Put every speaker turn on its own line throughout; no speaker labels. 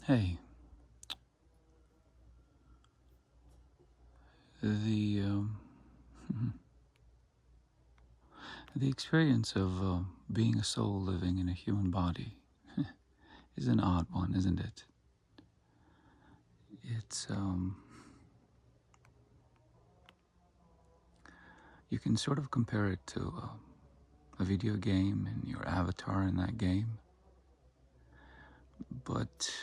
Hey, the the experience of being a soul living in a human body is an odd one, isn't it? It's you can sort of compare it to a video game and your avatar in that game, but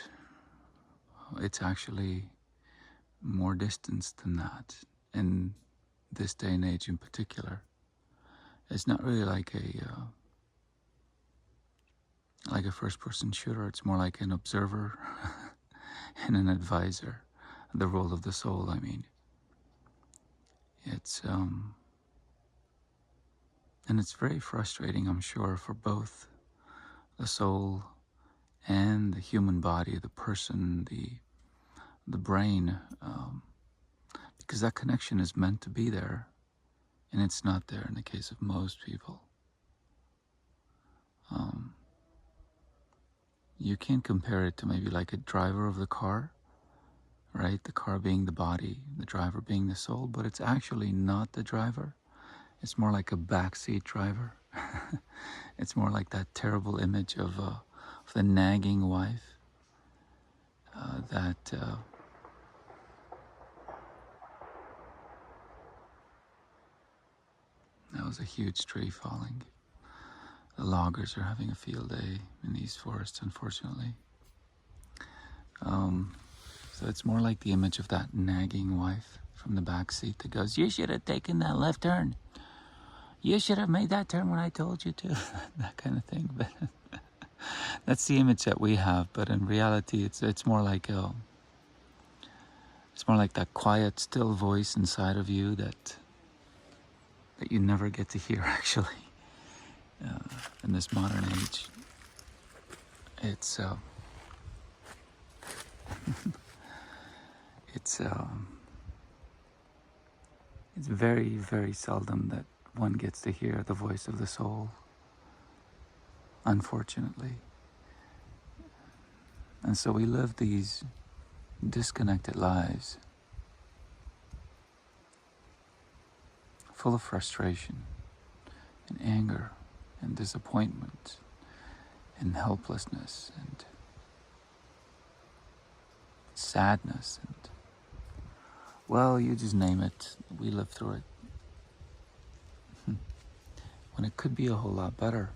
it's actually more distance than that. In this day and age, in particular, it's not really like a first-person shooter. It's more like an observer and an advisor. The role of the soul, I mean. It's and it's very frustrating, I'm sure, for both the soul and the human body, the person, the brain, because that connection is meant to be there, and it's not there in the case of most people. You can compare it to maybe like a driver of the car, right? The car being the body, the driver being the soul, but it's actually not the driver. It's more like a backseat driver. It's more like that terrible image of the nagging wife that was a huge tree falling. The loggers are having a field day in these forests, unfortunately. So it's more like the image of that nagging wife from the back seat that goes, "You should have taken that left turn. You should have made that turn when I told you to." That kind of thing. But that's the image that we have. But in reality, it's more like that quiet, still voice inside of you that you never get to hear. Actually, in this modern age, it's it's very, very seldom that one gets to hear the voice of the soul, unfortunately. And so we live these disconnected lives, full of frustration and anger and disappointment and helplessness and sadness and, well, you just name it. We live through it. When it could be a whole lot better.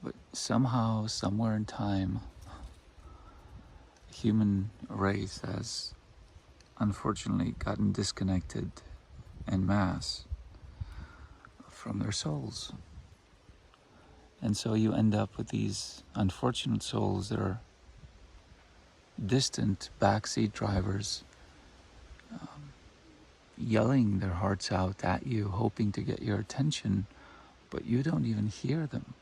But somehow, somewhere in time, the human race has unfortunately gotten disconnected en masse from their souls. And so you end up with these unfortunate souls that are distant backseat drivers, yelling their hearts out at you, hoping to get your attention, but you don't even hear them.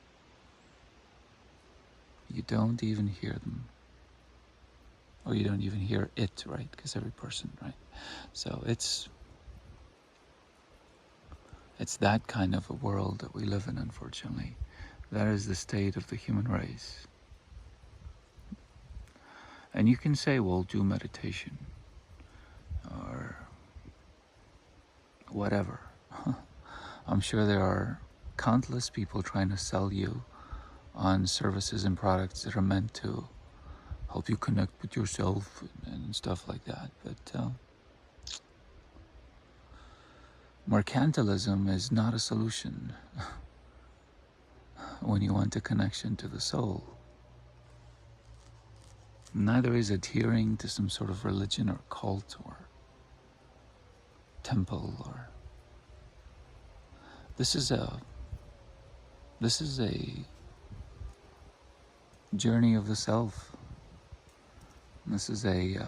You don't even hear them. Or you don't even hear it, right? Because every person, right? So it's that kind of a world that we live in, unfortunately. That is the state of the human race. And you can say, well, do meditation or whatever. I'm sure there are countless people trying to sell you on services and products that are meant to help you connect with yourself and stuff like that. But mercantilism is not a solution when you want a connection to the soul. Neither is adhering to some sort of religion or cult or temple or... This is a journey of the self. This is a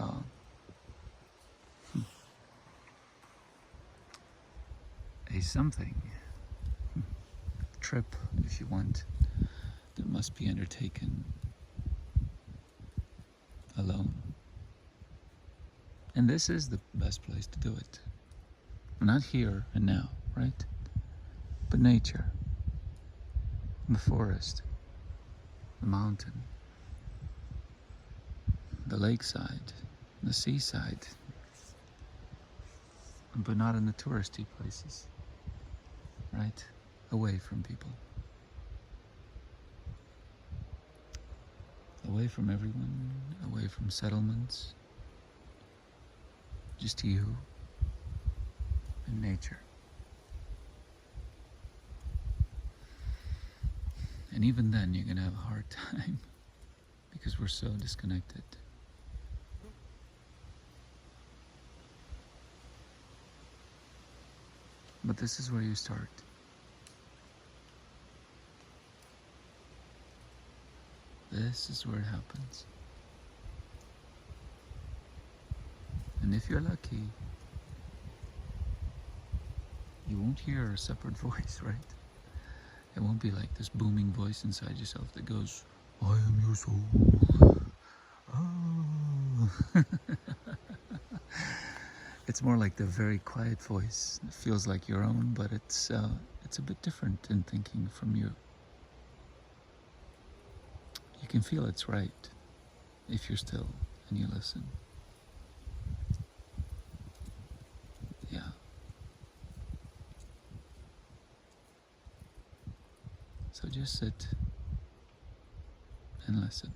something, trip, if you want, that must be undertaken alone. And this is the best place to do it. Not here and now, right? But nature, the forest, the mountain. the lakeside, the seaside, but not in the touristy places, right? Away from people. Away from everyone, away from settlements. Just you and nature. And even then, you're gonna have a hard time because we're so disconnected. But this is where you start. This is where it happens. And if you're lucky, you won't hear a separate voice, right? It won't be like this booming voice inside yourself that goes, I am your soul. Oh. It's more like the very quiet voice. It feels like your own, but it's a bit different in thinking from you. You can feel it's right if you're still and you listen. Yeah. So just sit and listen.